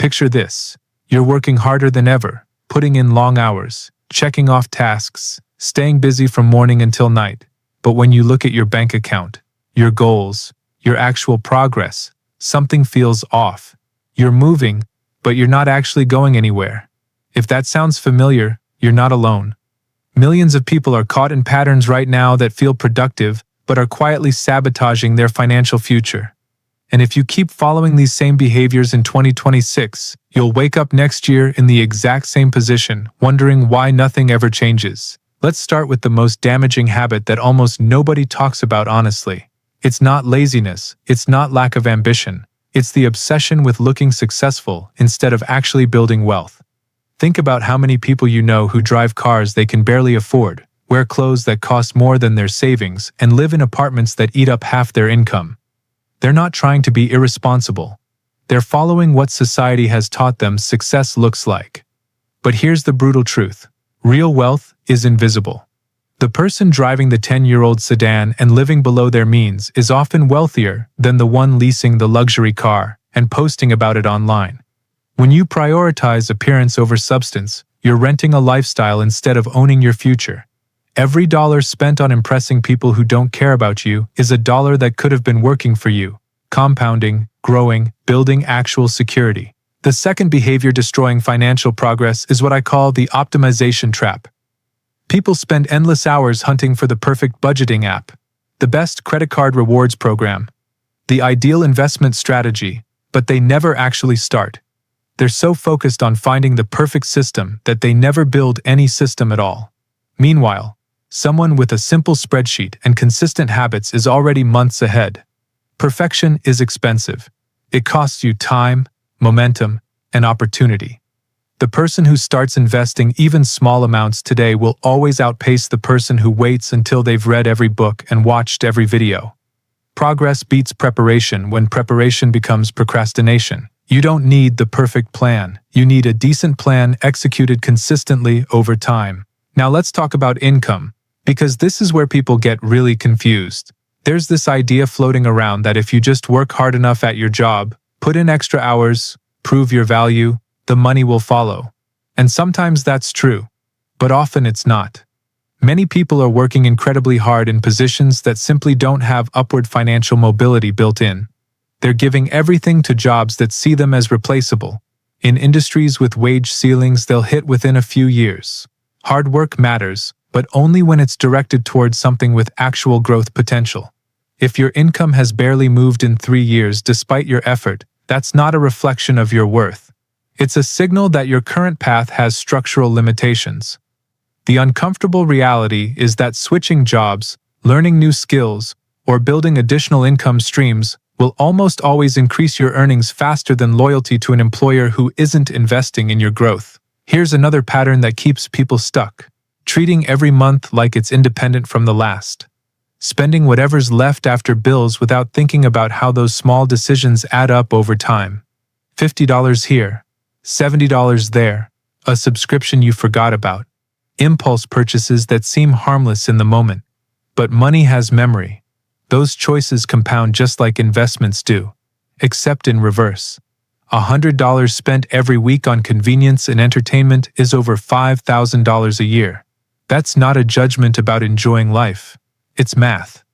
Picture this. You're working harder than ever, putting in long hours, checking off tasks, staying busy from morning until night. But when you look at your bank account, your goals, your actual progress, something feels off. You're moving, but you're not actually going anywhere. If that sounds familiar, you're not alone. Millions of people are caught in patterns right now that feel productive, but are quietly sabotaging their financial future. And if you keep following these same behaviors in 2026, you'll wake up next year in the exact same position, wondering why nothing ever changes. Let's start with the most damaging habit that almost nobody talks about honestly. It's not laziness, it's not lack of ambition. It's the obsession with looking successful instead of actually building wealth. Think about how many people you know who drive cars they can barely afford, wear clothes that cost more than their savings, and live in apartments that eat up half their income. They're not trying to be irresponsible. They're following what society has taught them success looks like. But here's the brutal truth. Real wealth is invisible. The person driving the 10-year-old sedan and living below their means is often wealthier than the one leasing the luxury car and posting about it online. When you prioritize appearance over substance, you're renting a lifestyle instead of owning your future. Every dollar spent on impressing people who don't care about you is a dollar that could have been working for you, compounding, growing, building actual security. The second behavior destroying financial progress is what I call the optimization trap. People spend endless hours hunting for the perfect budgeting app, the best credit card rewards program, the ideal investment strategy, but they never actually start. They're so focused on finding the perfect system that they never build any system at all. Meanwhile, someone with a simple spreadsheet and consistent habits is already months ahead. Perfection is expensive. It costs you time, momentum, and opportunity. The person who starts investing even small amounts today will always outpace the person who waits until they've read every book and watched every video. Progress beats preparation when preparation becomes procrastination. You don't need the perfect plan. You need a decent plan executed consistently over time. Now let's talk about income, because this is where people get really confused. There's this idea floating around that if you just work hard enough at your job, put in extra hours, prove your value, the money will follow. And sometimes that's true, but often it's not. Many people are working incredibly hard in positions that simply don't have upward financial mobility built in. They're giving everything to jobs that see them as replaceable. In industries with wage ceilings they'll hit within a few years. Hard work matters, but only when it's directed towards something with actual growth potential. If your income has barely moved in 3 years despite your effort, that's not a reflection of your worth. It's a signal that your current path has structural limitations. The uncomfortable reality is that switching jobs, learning new skills, or building additional income streams will almost always increase your earnings faster than loyalty to an employer who isn't investing in your growth. Here's another pattern that keeps people stuck: treating every month like it's independent from the last. Spending whatever's left after bills without thinking about how those small decisions add up over time. $50 here, $70 there, a subscription you forgot about. Impulse purchases that seem harmless in the moment. But money has memory. Those choices compound just like investments do, except in reverse. $100 spent every week on convenience and entertainment is over $5,000 a year. That's not a judgment about enjoying life. It's math.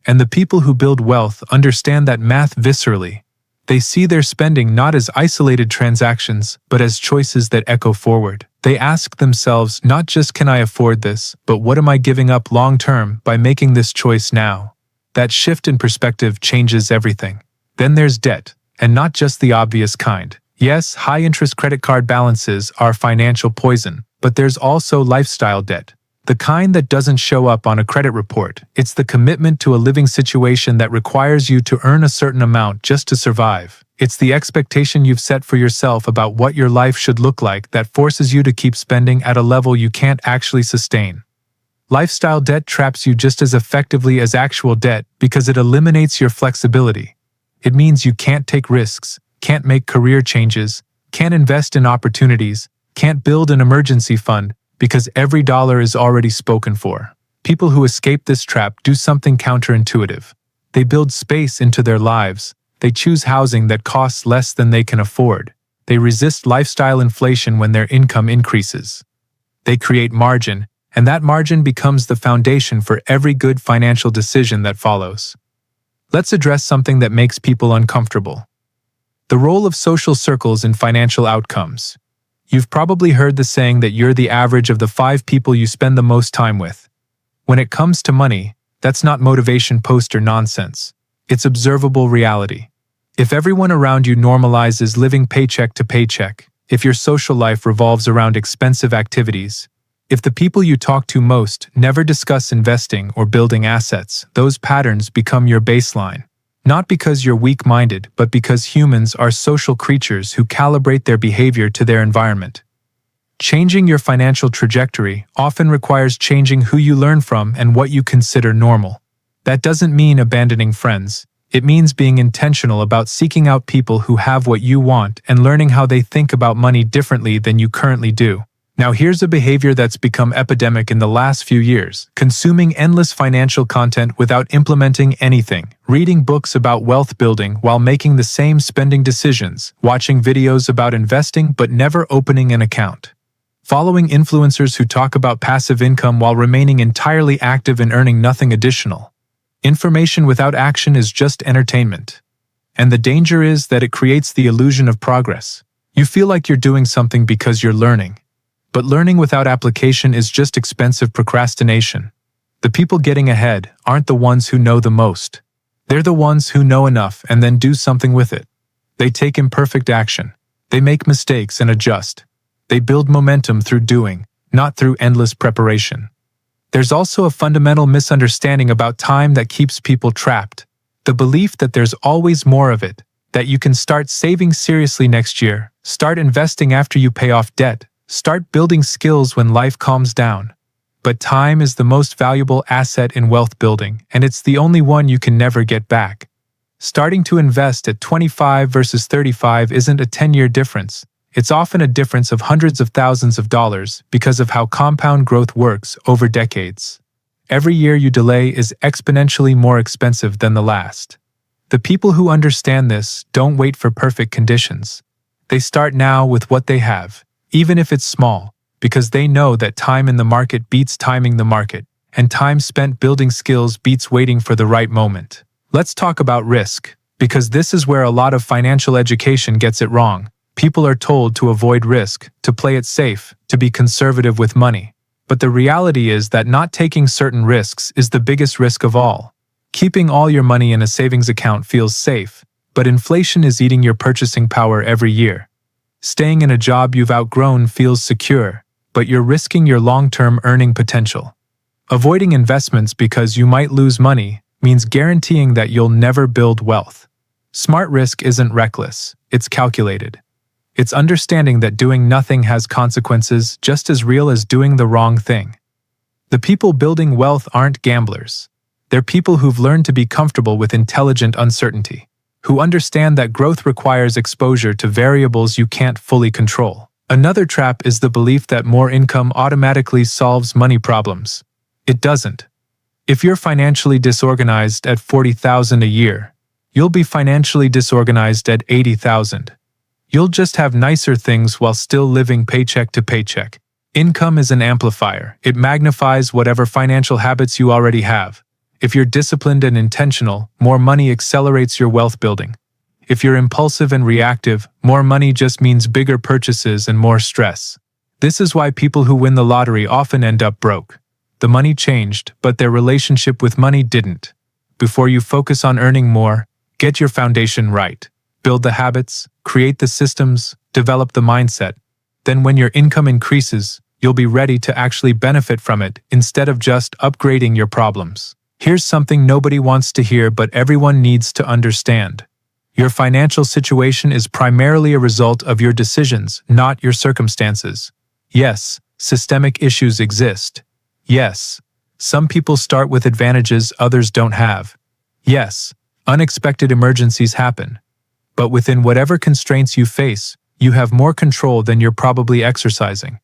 And the people who build wealth understand that math viscerally. They see their spending not as isolated transactions, but as choices that echo forward. They ask themselves not just can I afford this, but what am I giving up long-term by making this choice now? That shift in perspective changes everything. Then there's debt, and not just the obvious kind. Yes, high-interest credit card balances are financial poison, but there's also lifestyle debt. The kind that doesn't show up on a credit report. It's the commitment to a living situation that requires you to earn a certain amount just to survive. It's the expectation you've set for yourself about what your life should look like that forces you to keep spending at a level you can't actually sustain. Lifestyle debt traps you just as effectively as actual debt because it eliminates your flexibility. It means you can't take risks, can't make career changes, can't invest in opportunities, can't build an emergency fund, because every dollar is already spoken for. People who escape this trap do something counterintuitive. They build space into their lives. They choose housing that costs less than they can afford. They resist lifestyle inflation when their income increases. They create margin, and that margin becomes the foundation for every good financial decision that follows. Let's address something that makes people uncomfortable: the role of social circles in financial outcomes. You've probably heard the saying that you're the average of the 5 people you spend the most time with. When it comes to money, that's not motivation poster nonsense. It's observable reality. If everyone around you normalizes living paycheck to paycheck, if your social life revolves around expensive activities, if the people you talk to most never discuss investing or building assets, those patterns become your baseline. Not because you're weak-minded, but because humans are social creatures who calibrate their behavior to their environment. Changing your financial trajectory often requires changing who you learn from and what you consider normal. That doesn't mean abandoning friends. It means being intentional about seeking out people who have what you want and learning how they think about money differently than you currently do. Now here's a behavior that's become epidemic in the last few years: consuming endless financial content without implementing anything, reading books about wealth building while making the same spending decisions, watching videos about investing but never opening an account, following influencers who talk about passive income while remaining entirely active and earning nothing additional. Information without action is just entertainment. And the danger is that it creates the illusion of progress. You feel like you're doing something because you're learning. But learning without application is just expensive procrastination. The people getting ahead aren't the ones who know the most. They're the ones who know enough and then do something with it. They take imperfect action. They make mistakes and adjust. They build momentum through doing, not through endless preparation. There's also a fundamental misunderstanding about time that keeps people trapped. The belief that there's always more of it, that you can start saving seriously next year, start investing after you pay off debt, start building skills when life calms down. But time is the most valuable asset in wealth building, and it's the only one you can never get back. Starting to invest at 25 versus 35 isn't a 10-year difference. It's often a difference of hundreds of thousands of dollars because of how compound growth works over decades. Every year you delay is exponentially more expensive than the last. The people who understand this don't wait for perfect conditions. They start now with what they have, even if it's small, because they know that time in the market beats timing the market, and time spent building skills beats waiting for the right moment. Let's talk about risk, because this is where a lot of financial education gets it wrong. People are told to avoid risk, to play it safe, to be conservative with money. But the reality is that not taking certain risks is the biggest risk of all. Keeping all your money in a savings account feels safe, but inflation is eating your purchasing power every year. Staying in a job you've outgrown feels secure, but you're risking your long-term earning potential. Avoiding investments because you might lose money means guaranteeing that you'll never build wealth. Smart risk isn't reckless, it's calculated. It's understanding that doing nothing has consequences just as real as doing the wrong thing. The people building wealth aren't gamblers. They're people who've learned to be comfortable with intelligent uncertainty, who understand that growth requires exposure to variables you can't fully control. Another trap is the belief that more income automatically solves money problems. It doesn't. If you're financially disorganized at $40,000 a year, you'll be financially disorganized at $80,000. You'll just have nicer things while still living paycheck to paycheck. Income is an amplifier. It magnifies whatever financial habits you already have. If you're disciplined and intentional, more money accelerates your wealth building. If you're impulsive and reactive, more money just means bigger purchases and more stress. This is why people who win the lottery often end up broke. The money changed, but their relationship with money didn't. Before you focus on earning more, get your foundation right. Build the habits, create the systems, develop the mindset. Then when your income increases, you'll be ready to actually benefit from it instead of just upgrading your problems. Here's something nobody wants to hear but everyone needs to understand. Your financial situation is primarily a result of your decisions, not your circumstances. Yes, systemic issues exist. Yes, some people start with advantages others don't have. Yes, unexpected emergencies happen. But within whatever constraints you face, you have more control than you're probably exercising.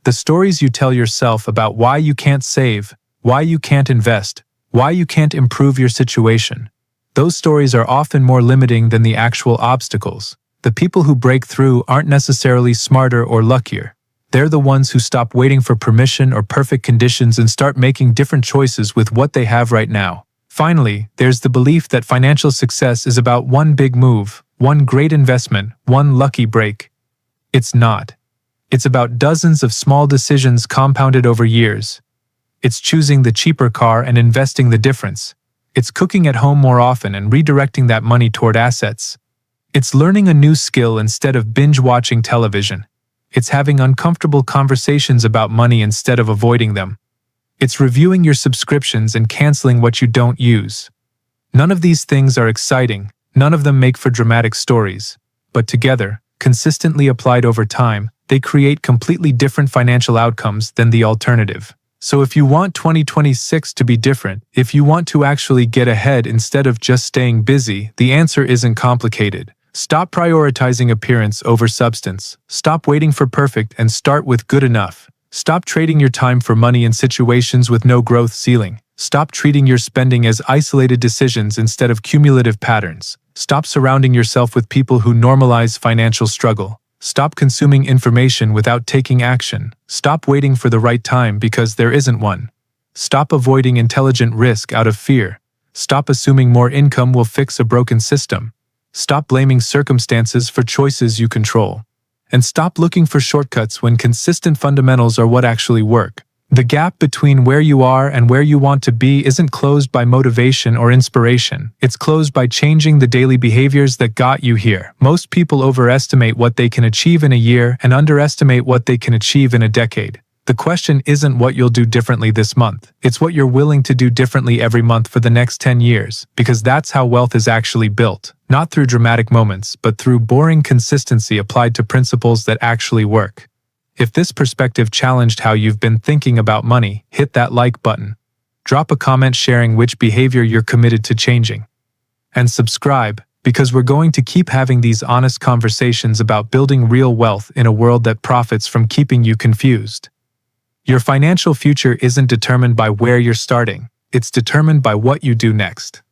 The stories you tell yourself about why you can't save, why you can't invest, why you can't improve your situation, those stories are often more limiting than the actual obstacles. The people who break through aren't necessarily smarter or luckier. They're the ones who stop waiting for permission or perfect conditions and start making different choices with what they have right now. Finally, there's the belief that financial success is about one big move, one great investment, one lucky break. It's not. It's about dozens of small decisions compounded over years. It's choosing the cheaper car and investing the difference. It's cooking at home more often and redirecting that money toward assets. It's learning a new skill instead of binge-watching television. It's having uncomfortable conversations about money instead of avoiding them. It's reviewing your subscriptions and canceling what you don't use. None of these things are exciting, none of them make for dramatic stories. But together, consistently applied over time, they create completely different financial outcomes than the alternative. So if you want 2026 to be different, if you want to actually get ahead instead of just staying busy, the answer isn't complicated. Stop prioritizing appearance over substance. Stop waiting for perfect and start with good enough. Stop trading your time for money in situations with no growth ceiling. Stop treating your spending as isolated decisions instead of cumulative patterns. Stop surrounding yourself with people who normalize financial struggle. Stop consuming information without taking action. Stop waiting for the right time because there isn't one. Stop avoiding intelligent risk out of fear. Stop assuming more income will fix a broken system. Stop blaming circumstances for choices you control. And stop looking for shortcuts when consistent fundamentals are what actually work. The gap between where you are and where you want to be isn't closed by motivation or inspiration. It's closed by changing the daily behaviors that got you here. Most people overestimate what they can achieve in a year and underestimate what they can achieve in a decade. The question isn't what you'll do differently this month. It's what you're willing to do differently every month for the next 10 years, because that's how wealth is actually built. Not through dramatic moments, but through boring consistency applied to principles that actually work. If this perspective challenged how you've been thinking about money, hit that like button. Drop a comment sharing which behavior you're committed to changing. And subscribe, because we're going to keep having these honest conversations about building real wealth in a world that profits from keeping you confused. Your financial future isn't determined by where you're starting, it's determined by what you do next.